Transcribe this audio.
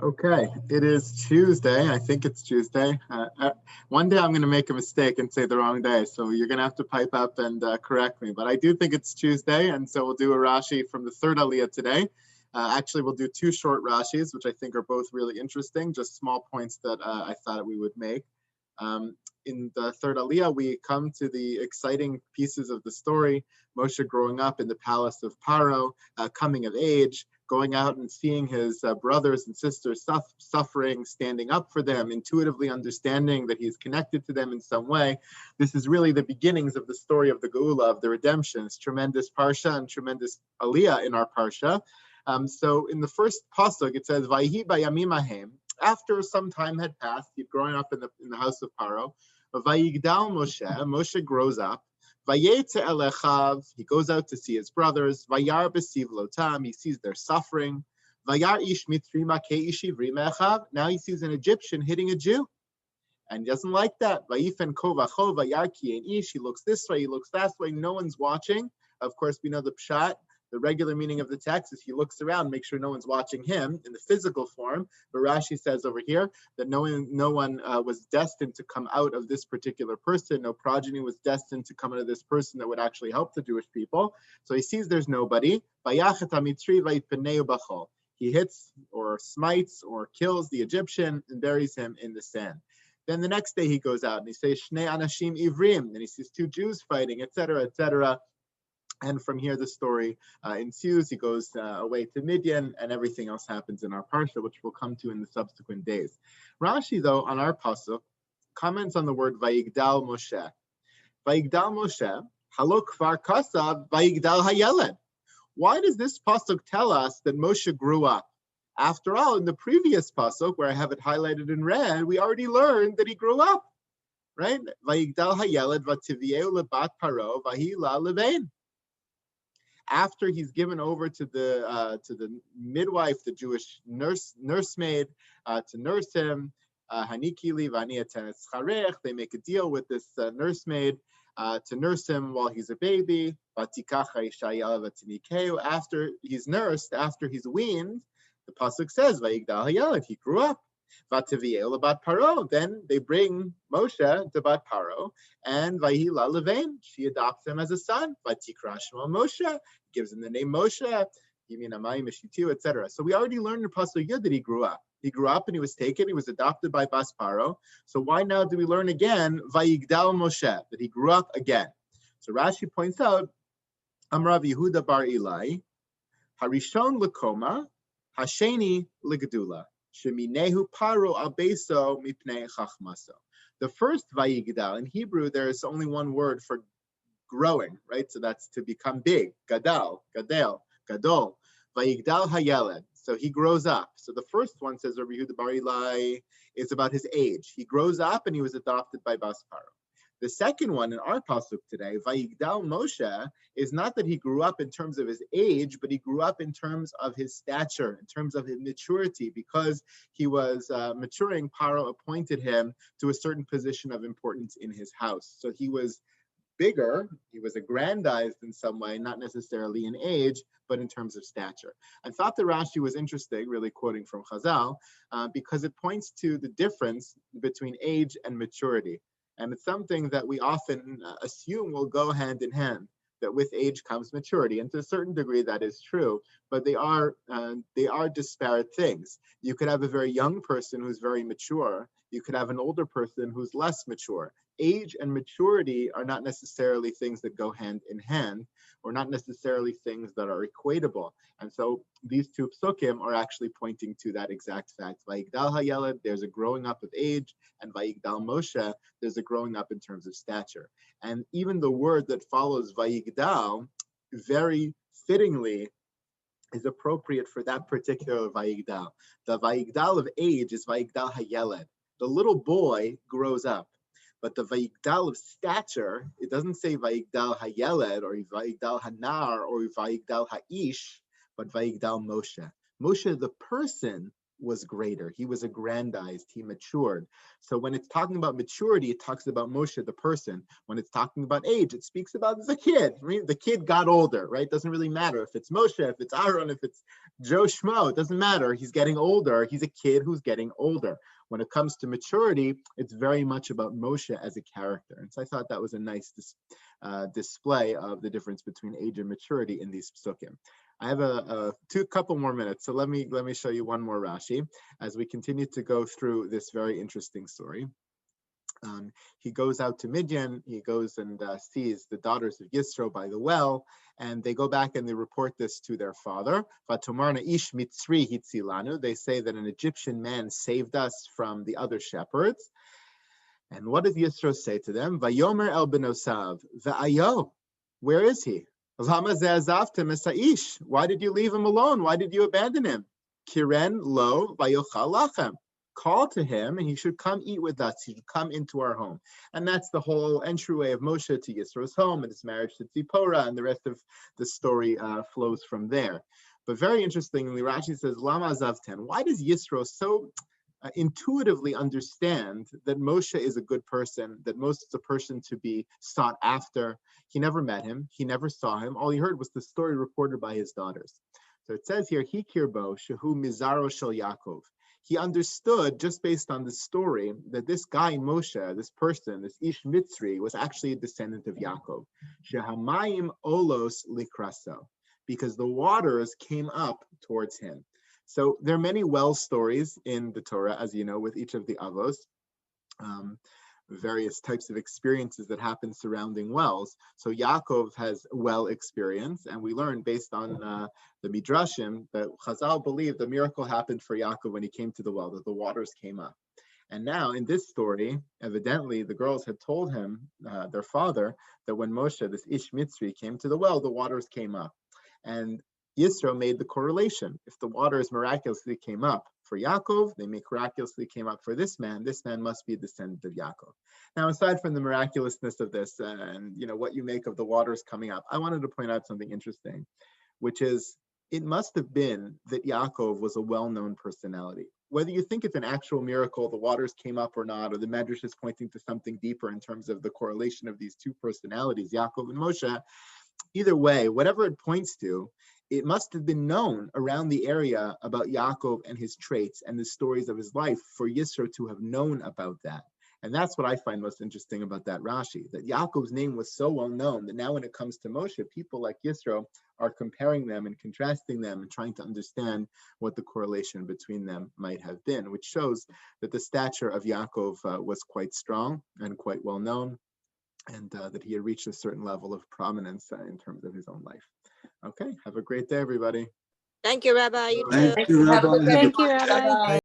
Okay, it is Tuesday. I think it's Tuesday. One day I'm going to make a mistake and say the wrong day, so you're going to have to pipe up and correct me. But I do think it's Tuesday, and so we'll do a Rashi from the third Aliyah today. Actually, we'll do two short Rashis, which I think are both really interesting, just small points that I thought we would make. Um, in the third Aliyah, we come to the exciting pieces of the story. Moshe growing up in the palace of Paro, coming of age, going out and seeing his brothers and sisters suffering, standing up for them, intuitively understanding that he's connected to them in some way. This is really the beginnings of the story of the Geula, of the redemption. It's tremendous parsha and tremendous aliyah in our parsha. So in the first pasuk, it says, "Vayhi bayamim ahem." After some time had passed, he'd grown up in the house of Paro. Vayigdal Moshe. Moshe grows up. Vayetze elechav, he goes out to see his brothers. Vayar besivlotam, he sees their suffering. Vayar ish mitrima keish ivrim echav, now he sees an Egyptian hitting a Jew. And he doesn't like that. Vayifen kovacho vayar ki ein ish, he looks this way, he looks that way, no one's watching. Of course, we know the pshat. The regular meaning of the text is he looks around, makes sure no one's watching him in the physical form. But Rashi says over here that no one was destined to come out of this particular person. No progeny was destined to come out of this person that would actually help the Jewish people. So he sees there's nobody. He hits or smites or kills the Egyptian and buries him in the sand. Then the next day he goes out and he says, Shnei anashim ivrim, and he sees two Jews fighting, etc., etc. And from here, the story ensues. He goes away to Midian, and everything else happens in our parsha, which we'll come to in the subsequent days. Rashi, though, on our pasuk, comments on the word Vayigdal Moshe. Vayigdal Moshe, halok kvar kasav Vayigdal hayeled. Why does this pasuk tell us that Moshe grew up? After all, in the previous pasuk, where I have it highlighted in red, we already learned that he grew up, right? Vayigdal hayeled vativieu lebat paro vahi la levein. After he's given over to the midwife, the Jewish nursemaid, to nurse him, Hanikili v'aniatenes charech. They make a deal with this nursemaid to nurse him while he's a baby. After he's nursed, after he's weaned, the pasuk says, "Vayigdal hayeled," he grew up. Then they bring Moshe to Bat Paro, and Vahi la levein, she adopts him as a son. Vatikra Shema Moshe, gives him the name Moshe, etc. So we already learned in Pasuk Yud that he grew up. He grew up and he was taken, he was adopted by Bas Paro. So why now do we learn again, Vayigdal Moshe, that he grew up again? So Rashi points out, Amrav Yehuda bar Eli, Harishon lekoma, Hasheni legedula. Sheminehu paro abeso mipnei chachmaso. The first vayigdal, in Hebrew, there is only one word for growing, right? So that's to become big, gadal, gadol. Vayigdal hayeled. So he grows up. So the first one, says Rabbi Yehuda bar Eli, is about his age. He grows up and he was adopted by Bas Paro. The second one in our pasuk today, Vayigdal Moshe, is not that he grew up in terms of his age, but he grew up in terms of his stature, in terms of his maturity. Because he was maturing, Paro appointed him to a certain position of importance in his house. So he was bigger, he was aggrandized in some way, not necessarily in age, but in terms of stature. I thought the Rashi was interesting, really quoting from Chazal, because it points to the difference between age and maturity. And it's something that we often assume will go hand in hand, that with age comes maturity. And to a certain degree, that is true, but they are disparate things. You could have a very young person who's very mature. You could have an older person who's less mature. Age and maturity are not necessarily things that go hand in hand, or not necessarily things that are equatable. And so these two psukim are actually pointing to that exact fact. Vayigdal hayeled, there's a growing up of age, and Vayigdal Moshe, there's a growing up in terms of stature. And even the word that follows Vayigdal, very fittingly, is appropriate for that particular Vayigdal. The Vayigdal of age is Vayigdal hayeled. The little boy grows up. But the Vayigdal of stature, it doesn't say Vayigdal hayeled or Vayigdal hanar or Vayigdal haish, but Vayigdal Moshe. Moshe, the person, was greater. He was aggrandized. He matured. So when it's talking about maturity, it talks about Moshe, the person. When it's talking about age, it speaks about the kid. Right? The kid got older, right? Doesn't really matter if it's Moshe, if it's Aaron, if it's Joe Shmo. It doesn't matter. He's getting older. He's a kid who's getting older. When it comes to maturity, it's very much about Moshe as a character. And so I thought that was a nice display of the difference between age and maturity in these psukim. I have a couple more minutes, so let me show you one more Rashi as we continue to go through this very interesting story. He goes out to Midian. He goes and sees the daughters of Yisro by the well, and they go back and they report this to their father. Vatomarna ish mitzri hitzilanu. They say that an Egyptian man saved us from the other shepherds. And what does Yisro say to them? Vayomer el benosav va'ayo. Where is he? Lama ze'azavtem es ha'ish. Why did you leave him alone? Why did you abandon him? Kiren lo vayochal lachem. Call to him and he should come eat with us. He should come into our home. And that's the whole entryway of Moshe to Yisro's home and his marriage to Tzipporah, and the rest of the story flows from there. But very interestingly, Rashi says, Lama zavten. Why does Yisro so intuitively understand that Moshe is a good person, that Moshe is a person to be sought after? He never met him. He never saw him. All he heard was the story reported by his daughters. So it says here, Hikirbo shehu mizaro shel Yaakov. He understood, just based on the story, that this guy, Moshe, this person, this Ish Mitzri, was actually a descendant of Yaakov. Shehamayim olos likraso, because the waters came up towards him. So there are many well stories in the Torah, as you know, with each of the avos, various types of experiences that happen surrounding wells. So Yaakov has well experience, and we learn based on the Midrashim that Chazal believe the miracle happened for Yaakov when he came to the well, that the waters came up. And now in this story, evidently the girls had told him, their father, that when Moshe, this Ish Mitzri, came to the well, the waters came up. And Yisro made the correlation. If the waters miraculously came up for Yaakov, they miraculously came up for this man must be a descendant of Yaakov. Now, aside from the miraculousness of this and what you make of the waters coming up, I wanted to point out something interesting, which is it must have been that Yaakov was a well-known personality. Whether you think it's an actual miracle, the waters came up or not, or the Medrash is pointing to something deeper in terms of the correlation of these two personalities, Yaakov and Moshe, either way, whatever it points to, it must have been known around the area about Yaakov and his traits and the stories of his life for Yisro to have known about that. And that's what I find most interesting about that Rashi, that Yaakov's name was so well known that now when it comes to Moshe, people like Yisro are comparing them and contrasting them and trying to understand what the correlation between them might have been, which shows that the stature of Yaakov was quite strong and quite well known, and that he had reached a certain level of prominence in terms of his own life. Okay, have a great day, everybody. Thank you, Rabbi. You too. Thank you, Rabbi. Thank you, Rabbi.